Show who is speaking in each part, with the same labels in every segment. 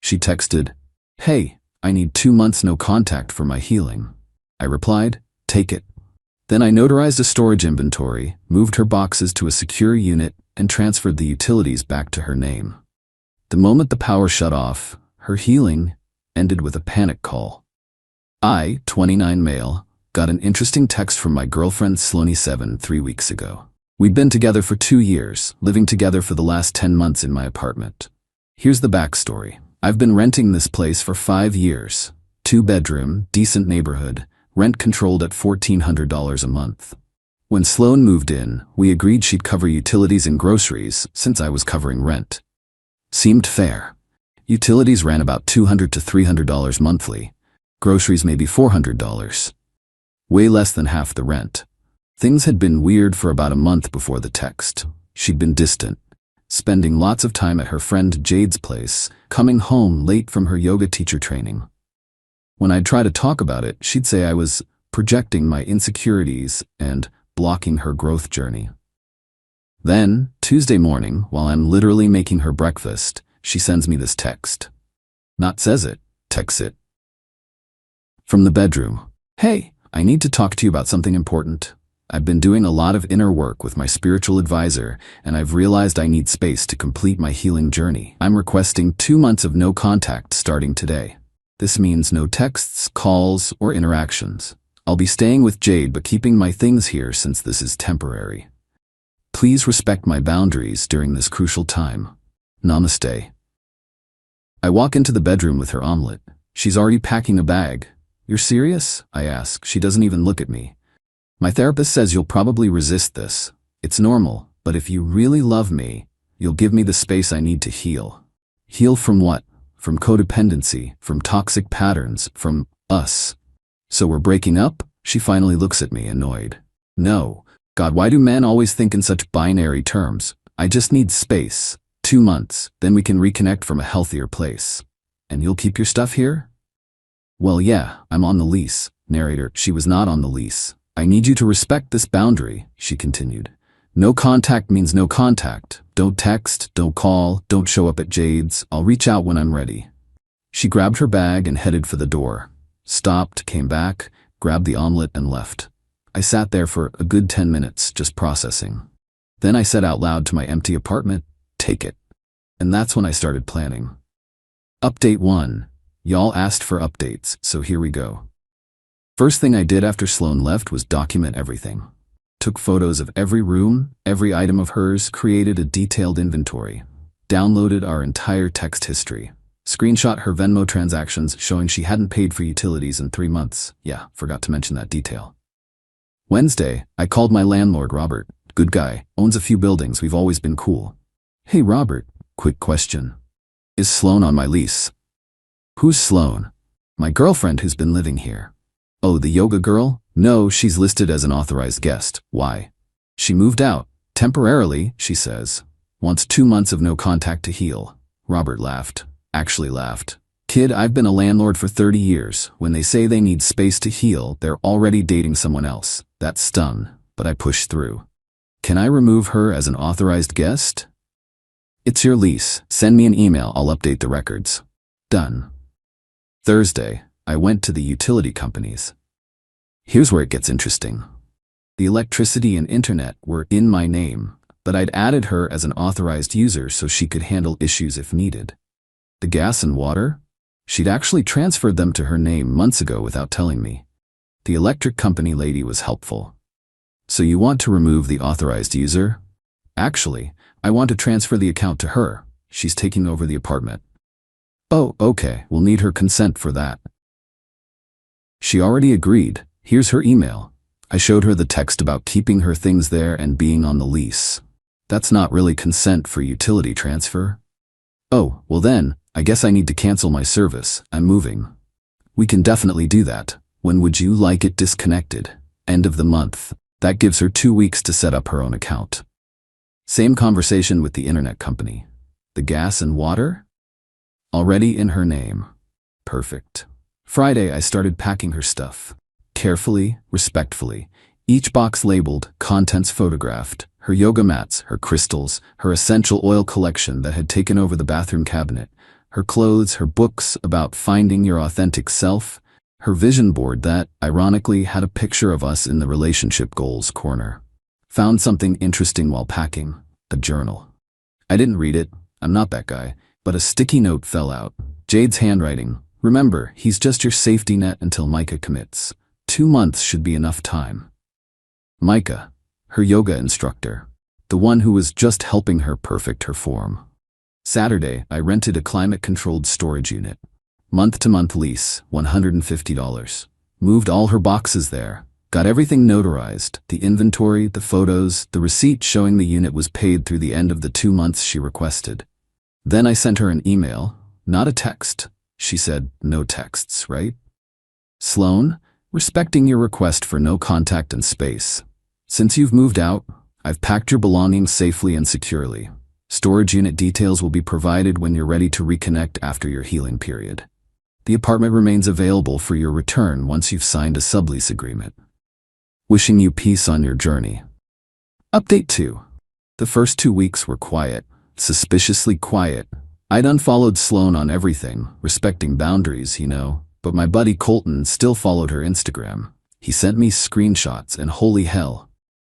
Speaker 1: She texted, "Hey, I need 2 months no contact for my healing." I replied, "Take it." Then I notarized a storage inventory, moved her boxes to a secure unit, and transferred the utilities back to her name. The moment the power shut off, her healing ended with a panic call. I, 29 male, got an interesting text from my girlfriend Sloane7 3 weeks ago. We'd been together for 2 years, living together for the last 10 months in my apartment. Here's the backstory. I've been renting this place for 5 years. 2-bedroom, decent neighborhood, rent controlled at $1,400 a month. When Sloane moved in, we agreed she'd cover utilities and groceries since I was covering rent. Seemed fair. Utilities ran about $200 to $300 monthly. Groceries maybe $400. Way less than half the rent. Things had been weird for about a month before the text. She'd been distant, spending lots of time at her friend Jade's place, coming home late from her yoga teacher training. When I'd try to talk about it, she'd say I was projecting my insecurities and blocking her growth journey. Then, Tuesday morning, while I'm literally making her breakfast, she sends me this text. Not says it, texts it. From the bedroom. "Hey, I need to talk to you about something important. I've been doing a lot of inner work with my spiritual advisor, and I've realized I need space to complete my healing journey. I'm requesting 2 months of no contact starting today. This means no texts, calls, or interactions. I'll be staying with Jade but keeping my things here since this is temporary. Please respect my boundaries during this crucial time. Namaste." I walk into the bedroom with her omelet. She's already packing a bag. "You're serious?" I ask. She doesn't even look at me. "My therapist says you'll probably resist this. It's normal, but if you really love me, you'll give me the space I need to heal." Heal from what? From codependency, from toxic patterns, from us. "So we're breaking up?" She finally looks at me, annoyed. "No. God, why do men always think in such binary terms? I just need space. 2 months, then we can reconnect from a healthier place. And you'll keep your stuff here?" "Well, yeah, I'm on the lease." Narrator, she was not on the lease. "I need you to respect this boundary," she continued. "No contact means no contact. Don't text, don't call, don't show up at Jade's. I'll reach out when I'm ready." She grabbed her bag and headed for the door. Stopped, came back, grabbed the omelet and left. I sat there for a good 10 minutes, just processing. Then I said out loud to my empty apartment, "Take it." And that's when I started planning. Update 1. Y'all asked for updates, so here we go. First thing I did after Sloane left was document everything. Took photos of every room, every item of hers, created a detailed inventory. Downloaded our entire text history. Screenshot her Venmo transactions showing she hadn't paid for utilities in 3 months. Yeah, forgot to mention that detail. Wednesday, I called my landlord, Robert. Good guy, owns a few buildings, we've always been cool. "Hey Robert, quick question. Is Sloane on my lease?" "Who's Sloane?" "My girlfriend who's been living here." "Oh, the yoga girl?" "No, she's listed as an authorized guest." "Why?" "She moved out. Temporarily," she says. "Wants 2 months of no contact to heal." Robert laughed. Actually laughed. "Kid, I've been a landlord for 30 years. When they say they need space to heal, they're already dating someone else." That stung, but I pushed through. "Can I remove her as an authorized guest?" "It's your lease. Send me an email, I'll update the records." Done. Thursday, I went to the utility companies. Here's where it gets interesting. The electricity and internet were in my name, but I'd added her as an authorized user so she could handle issues if needed. The gas and water? She'd actually transferred them to her name months ago without telling me. The electric company lady was helpful. "So you want to remove the authorized user?" "Actually, I want to transfer the account to her. She's taking over the apartment." "Oh, okay, we'll need her consent for that." She already agreed. Here's her email. I showed her the text about keeping her things there and being on the lease. That's not really consent for utility transfer. "Oh, well then, I guess I need to cancel my service. I'm moving." "We can definitely do that. When would you like it disconnected?" "End of the month." That gives her 2 weeks to set up her own account. Same conversation with the internet company. The gas and water? Already in her name. Perfect. Friday, I started packing her stuff. Carefully, respectfully. Each box labeled, contents photographed, her yoga mats, her crystals, her essential oil collection that had taken over the bathroom cabinet, Her clothes, her books about finding your authentic self, her vision board that, ironically, had a picture of us in the relationship goals corner. Found something interesting while packing, a journal. I didn't read it, I'm not that guy, but a sticky note fell out. Jade's handwriting. Remember, he's just your safety net until Micah commits. 2 months should be enough time. Micah, her yoga instructor, the one who was just helping her perfect her form. Saturday, I rented a climate-controlled storage unit. Month-to-month lease, $150. Moved all her boxes there. Got everything notarized, the inventory, the photos, the receipt showing the unit was paid through the end of the 2 months she requested. Then I sent her an email, not a text. She said, no texts, right? Sloan, respecting your request for no contact and space. Since you've moved out, I've packed your belongings safely and securely. Storage unit details will be provided when you're ready to reconnect after your healing period. The apartment remains available for your return once you've signed a sublease agreement. Wishing you peace on your journey. Update 2. The first 2 weeks were quiet, suspiciously quiet. I'd unfollowed Sloan on everything, respecting boundaries, but my buddy Colton still followed her Instagram. He sent me screenshots and holy hell.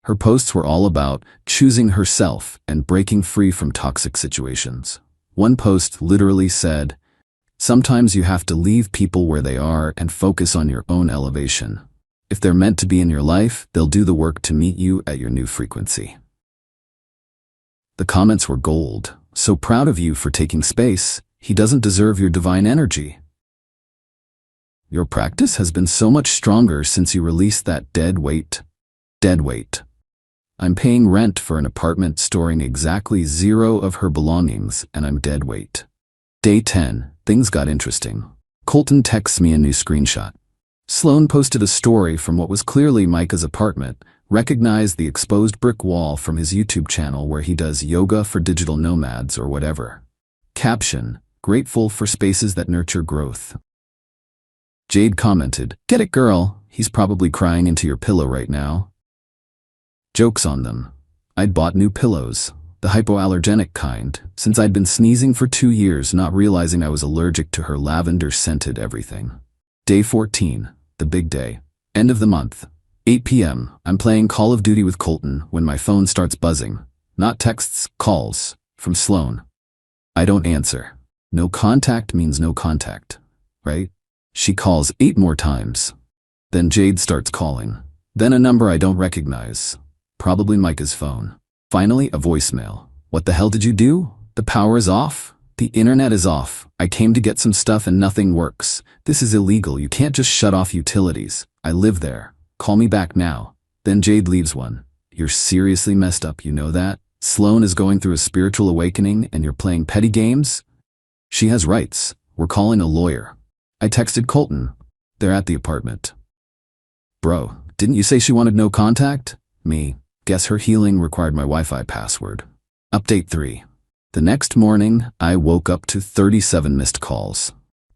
Speaker 1: Her posts were all about choosing herself and breaking free from toxic situations. One post literally said, "Sometimes you have to leave people where they are and focus on your own elevation. If they're meant to be in your life, they'll do the work to meet you at your new frequency." The comments were gold. So proud of you for taking space. He doesn't deserve your divine energy. Your practice has been so much stronger since you released that dead weight. Dead weight. I'm paying rent for an apartment storing exactly 0 of her belongings, and I'm dead weight. Day 10, things got interesting. Colton texts me a new screenshot. Sloan posted a story from what was clearly Micah's apartment, recognized the exposed brick wall from his YouTube channel where he does yoga for digital nomads or whatever. Caption, grateful for spaces that nurture growth. Jade commented, "Get it, girl, he's probably crying into your pillow right now." Jokes on them. I'd bought new pillows, the hypoallergenic kind, since I'd been sneezing for 2 years, not realizing I was allergic to her lavender-scented everything. Day 14, the big day. End of the month. 8 p.m. I'm playing Call of Duty with Colton when my phone starts buzzing. Not texts, calls. From Sloan. I don't answer. No contact means no contact, right? She calls 8 more times. Then Jade starts calling. Then a number I don't recognize. Probably Micah's phone. Finally, a voicemail. "What the hell did you do? The power is off. The internet is off. I came to get some stuff and nothing works. This is illegal. You can't just shut off utilities. I live there. Call me back now." Then Jade leaves one. "You're seriously messed up, you know that? Sloan is going through a spiritual awakening and you're playing petty games? She has rights. We're calling a lawyer." I texted Colton. They're at the apartment. "Bro, didn't you say she wanted no contact?" Me. Guess her healing required my Wi-Fi password. Update 3. The next morning, I woke up to 37 missed calls.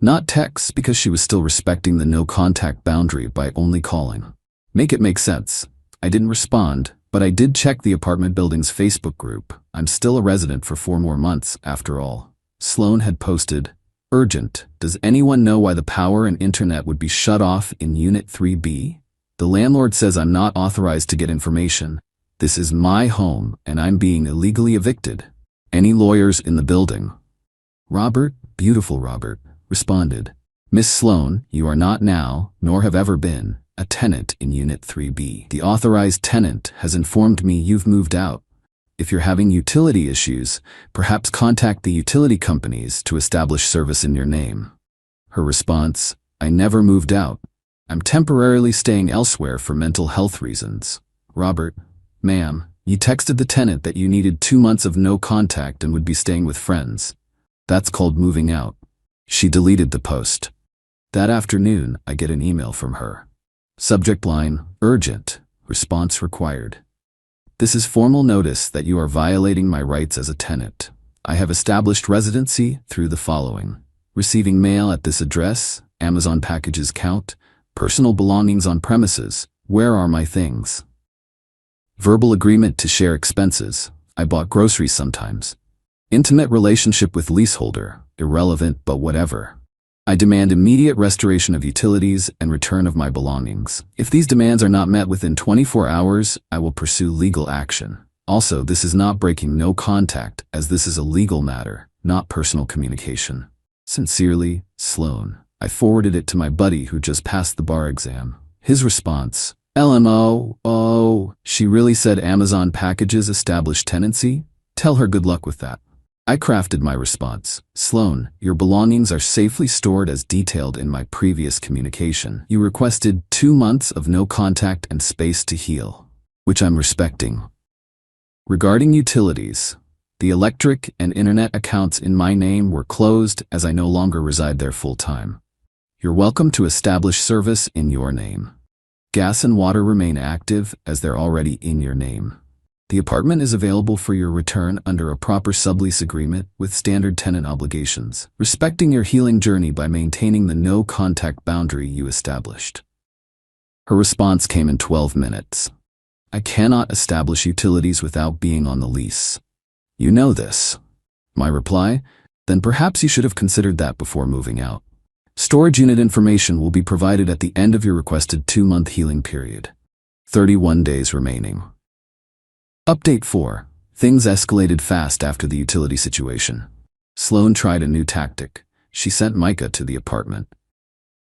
Speaker 1: Not texts, because she was still respecting the no contact boundary by only calling. Make it make sense. I didn't respond, but I did check the apartment building's Facebook group. I'm still a resident for 4 more months, after all. Sloan had posted, "Urgent. Does anyone know why the power and internet would be shut off in Unit 3B? The landlord says I'm not authorized to get information. This is my home, and I'm being illegally evicted. Any lawyers in the building?" Robert, beautiful Robert, responded, "Miss Sloan, you are not now, nor have ever been, a tenant in Unit 3B. The authorized tenant has informed me you've moved out. If you're having utility issues, perhaps contact the utility companies to establish service in your name." Her response, "I never moved out. I'm temporarily staying elsewhere for mental health reasons." Robert, "Ma'am, you texted the tenant that you needed 2 months of no contact and would be staying with friends. That's called moving out." She deleted the post. That afternoon, I get an email from her. Subject line, "Urgent. Response required. This is formal notice that you are violating my rights as a tenant. I have established residency through the following: receiving mail at this address, Amazon packages count, personal belongings on premises, where are my things? Verbal agreement to share expenses. I bought groceries sometimes. Intimate relationship with leaseholder, irrelevant but whatever. I demand immediate restoration of utilities and return of my belongings. If these demands are not met within 24 hours, I will pursue legal action. Also, this is not breaking no contact, as this is a legal matter, not personal communication. Sincerely, Sloan. I forwarded it to my buddy who just passed the bar exam. His response, LMO, oh, she really said Amazon packages establish tenancy? Tell her good luck with that. I crafted my response. Sloan, your belongings are safely stored as detailed in my previous communication. You requested 2 months of no contact and space to heal, which I'm respecting. Regarding utilities, the electric and internet accounts in my name were closed as I no longer reside there full-time. You're welcome to establish service in your name. Gas and water remain active as they're already in your name. The apartment is available for your return under a proper sublease agreement with standard tenant obligations, respecting your healing journey by maintaining the no-contact boundary you established. Her response came in 12 minutes. I cannot establish utilities without being on the lease. You know this. My reply, then perhaps you should have considered that before moving out. Storage unit information will be provided at the end of your requested 2-month healing period. 31 days remaining. Update 4. Things escalated fast after the utility situation. Sloan tried a new tactic. She sent Micah to the apartment.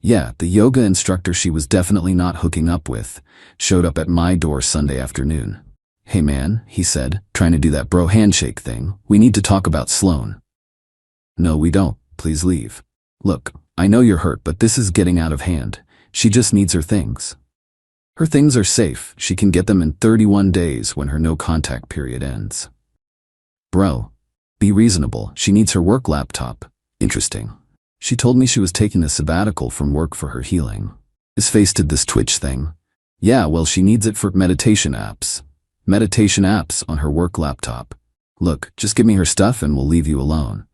Speaker 1: Yeah, the yoga instructor she was definitely not hooking up with showed up at my door Sunday afternoon. Hey man, he said, trying to do that bro handshake thing. We need to talk about Sloan. No, we don't. Please leave. Look, I know you're hurt, but this is getting out of hand. She just needs her things. Her things are safe. She can get them in 31 days when her no-contact period ends. Bro, be reasonable. She needs her work laptop. Interesting. She told me she was taking a sabbatical from work for her healing. His face did this twitch thing. Yeah, well, she needs it for meditation apps. Meditation apps on her work laptop. Look, just give me her stuff and we'll leave you alone.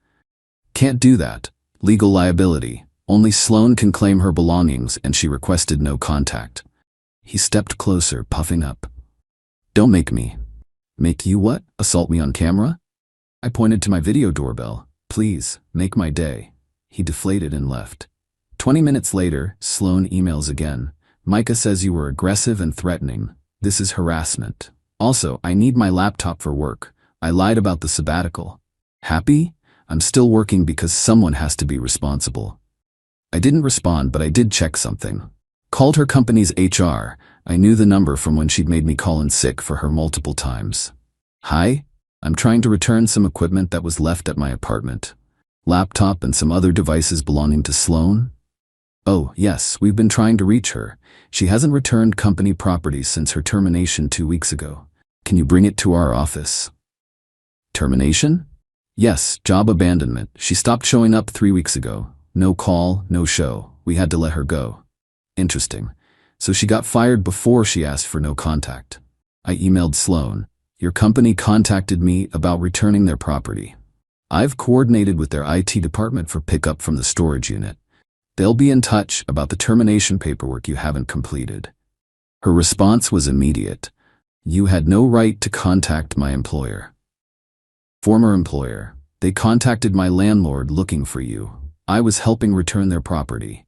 Speaker 1: Can't do that. Legal liability. Only Sloan can claim her belongings, and she requested no contact. He stepped closer, puffing up. Don't make me. Make you what? Assault me on camera? I pointed to my video doorbell. Please, make my day. He deflated and left. 20 minutes later, Sloan emails again. Micah says you were aggressive and threatening. This is harassment. Also, I need my laptop for work. I lied about the sabbatical. Happy? I'm still working because someone has to be responsible. I didn't respond, but I did check something. Called her company's HR. I knew the number from when she'd made me call in sick for her multiple times. Hi, I'm trying to return some equipment that was left at my apartment. Laptop and some other devices belonging to Sloan. Oh, yes, we've been trying to reach her. She hasn't returned company property since her termination 2 weeks ago. Can you bring it to our office? Termination? Yes, job abandonment. She stopped showing up 3 weeks ago. No call, no show. We had to let her go. Interesting. So she got fired before she asked for no contact. I emailed Sloan. Your company contacted me about returning their property. I've coordinated with their IT department for pickup from the storage unit. They'll be in touch about the termination paperwork you haven't completed. Her response was immediate. You had no right to contact my employer. Former employer. They contacted my landlord looking for you. I was helping return their property.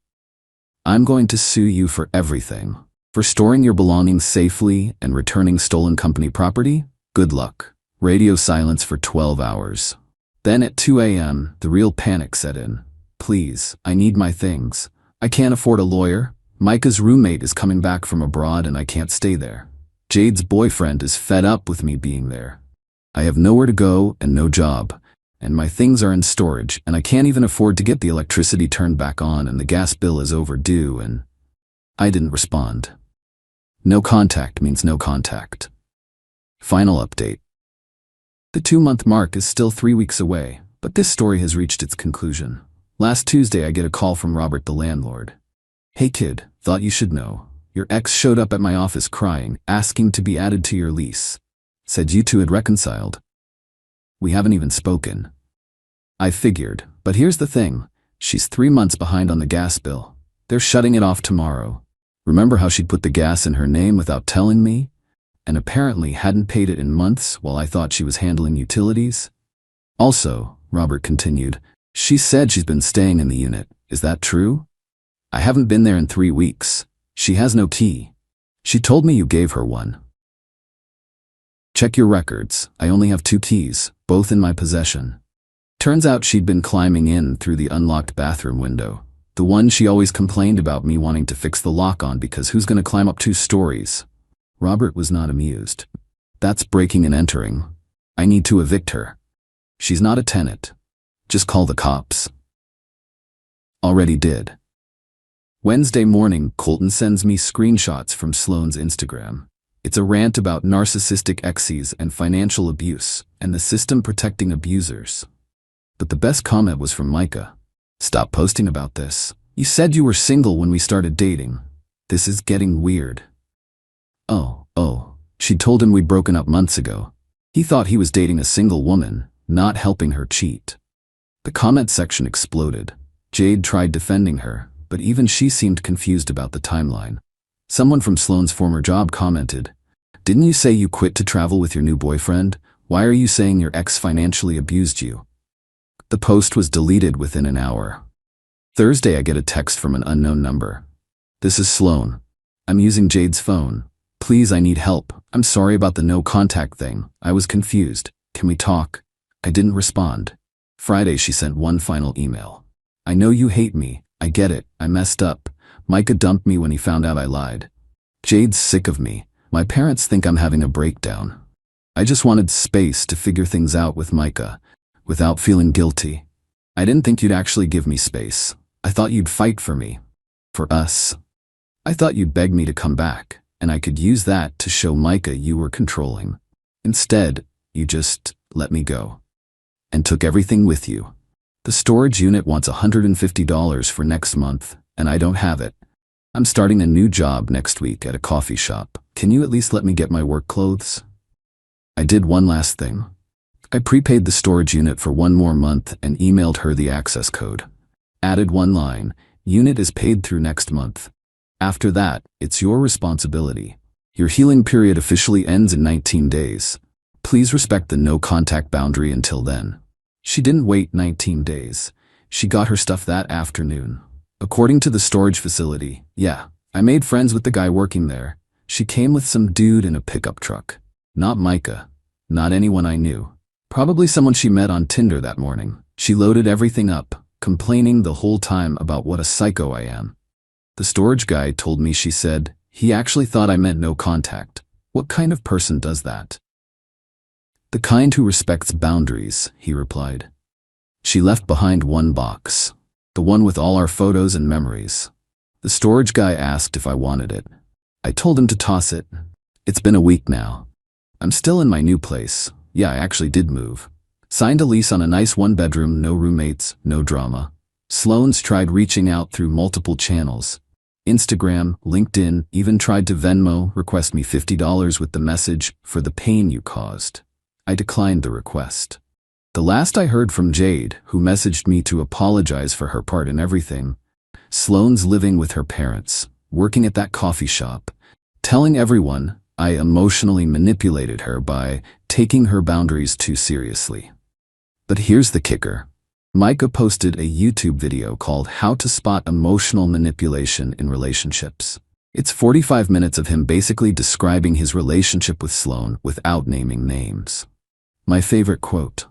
Speaker 1: I'm going to sue you for everything. For storing your belongings safely and returning stolen company property? Good luck. Radio silence for 12 hours. Then at 2 a.m., the real panic set in. Please, I need my things. I can't afford a lawyer. Micah's roommate is coming back from abroad and I can't stay there. Jade's boyfriend is fed up with me being there. I have nowhere to go and no job. And my things are in storage, and I can't even afford to get the electricity turned back on, and the gas bill is overdue, and I didn't respond. No contact means no contact. Final update. The 2-month mark is still 3 weeks away, but this story has reached its conclusion. Last Tuesday, I get a call from Robert, the landlord. Hey kid, thought you should know. Your ex showed up at my office crying, asking to be added to your lease. Said you two had reconciled. We haven't even spoken. I figured, but here's the thing. She's 3 months behind on the gas bill. They're shutting it off tomorrow. Remember how she'd put the gas in her name without telling me? And apparently hadn't paid it in months while I thought she was handling utilities? Also, Robert continued, she said she's been staying in the unit. Is that true? I haven't been there in 3 weeks. She has no key. She told me you gave her one. Check your records. I only have 2 keys, both in my possession. Turns out she'd been climbing in through the unlocked bathroom window. The one she always complained about me wanting to fix the lock on because who's gonna climb up 2 stories? Robert was not amused. That's breaking and entering. I need to evict her. She's not a tenant. Just call the cops. Already did. Wednesday morning, Colton sends me screenshots from Sloane's Instagram. It's a rant about narcissistic exes and financial abuse, and the system protecting abusers. But the best comment was from Micah. Stop posting about this. You said you were single when we started dating. This is getting weird. Oh, she told him we'd broken up months ago. He thought he was dating a single woman, not helping her cheat. The comment section exploded. Jade tried defending her, but even she seemed confused about the timeline. Someone from Sloane's former job commented, "Didn't you say you quit to travel with your new boyfriend? Why are you saying your ex financially abused you?" The post was deleted within an hour. Thursday, I get a text from an unknown number. "This is Sloane. I'm using Jade's phone. Please, I need help. I'm sorry about the no contact thing. I was confused. Can we talk?" I didn't respond. Friday, she sent one final email. "I know you hate me. I get it. I messed up. Micah dumped me when he found out I lied. Jade's sick of me. My parents think I'm having a breakdown. I just wanted space to figure things out with Micah, without feeling guilty. I didn't think you'd actually give me space. I thought you'd fight for me. For us. I thought you'd beg me to come back, and I could use that to show Micah you were controlling. Instead, you just let me go. And took everything with you. The storage unit wants $150 for next month, and I don't have it. I'm starting a new job next week at a coffee shop. Can you at least let me get my work clothes?" I did one last thing. I prepaid the storage unit for 1 more month and emailed her the access code. Added one line, "Unit is paid through next month. After that, it's your responsibility. Your healing period officially ends in 19 days. Please respect the no-contact boundary until then." She didn't wait 19 days. She got her stuff that afternoon. According to the storage facility, I made friends with the guy working there. She came with some dude in a pickup truck. Not Micah. Not anyone I knew. Probably someone she met on Tinder that morning. She loaded everything up, complaining the whole time about what a psycho I am. The storage guy told me she said, he actually thought I meant no contact. What kind of person does that? "The kind who respects boundaries," he replied. She left behind one box. The one with all our photos and memories. The storage guy asked if I wanted it. I told him to toss it. It's been a week now. I'm still in my new place. I actually did move. Signed a lease on a nice 1-bedroom, no roommates, no drama. Sloane's tried reaching out through multiple channels. Instagram, LinkedIn, even tried to Venmo, request me $50 with the message, "For the pain you caused." I declined the request. The last I heard from Jade, who messaged me to apologize for her part in everything, Sloane's living with her parents, working at that coffee shop, telling everyone I emotionally manipulated her by taking her boundaries too seriously. But here's the kicker. Micah posted a YouTube video called "How to Spot Emotional Manipulation in Relationships." It's 45 minutes of him basically describing his relationship with Sloane without naming names. My favorite quote: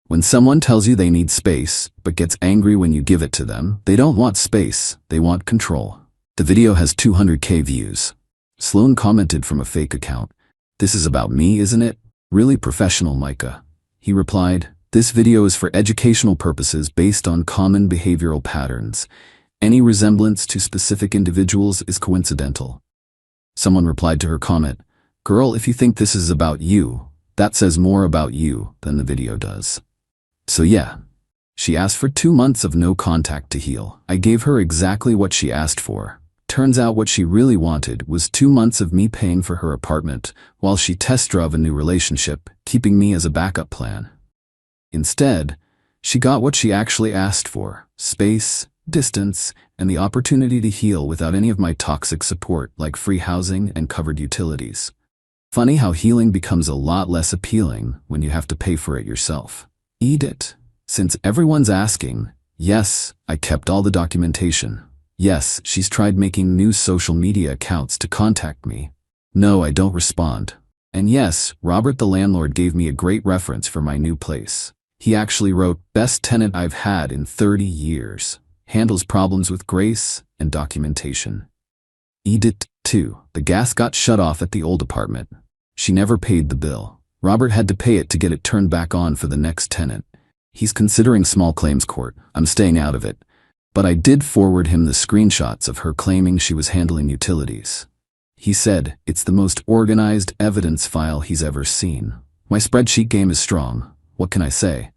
Speaker 1: "When someone tells you they need space, but gets angry when you give it to them, they don't want space, they want control." The video has 200K views. Sloane commented from a fake account, "This is about me, isn't it? Really professional, Micah." He replied, "This video is for educational purposes based on common behavioral patterns. Any resemblance to specific individuals is coincidental." Someone replied to her comment, "Girl, if you think this is about you, that says more about you than the video does." So she asked for 2 months of no contact to heal. I gave her exactly what she asked for. Turns out what she really wanted was 2 months of me paying for her apartment while she test drove a new relationship, keeping me as a backup plan. Instead, she got what she actually asked for: space, distance, and the opportunity to heal without any of my toxic support like free housing and covered utilities. Funny how healing becomes a lot less appealing when you have to pay for it yourself. Eat it. Since everyone's asking, yes, I kept all the documentation. Yes, she's tried making new social media accounts to contact me. No, I don't respond. And yes, Robert the landlord gave me a great reference for my new place. He actually wrote, best tenant I've had in 30 years. Handles problems with grace and documentation. Edit 2. The gas got shut off at the old apartment. She never paid the bill. Robert had to pay it to get it turned back on for the next tenant. He's considering small claims court. I'm staying out of it. But I did forward him the screenshots of her claiming she was handling utilities. He said it's the most organized evidence file he's ever seen. My spreadsheet game is strong. What can I say?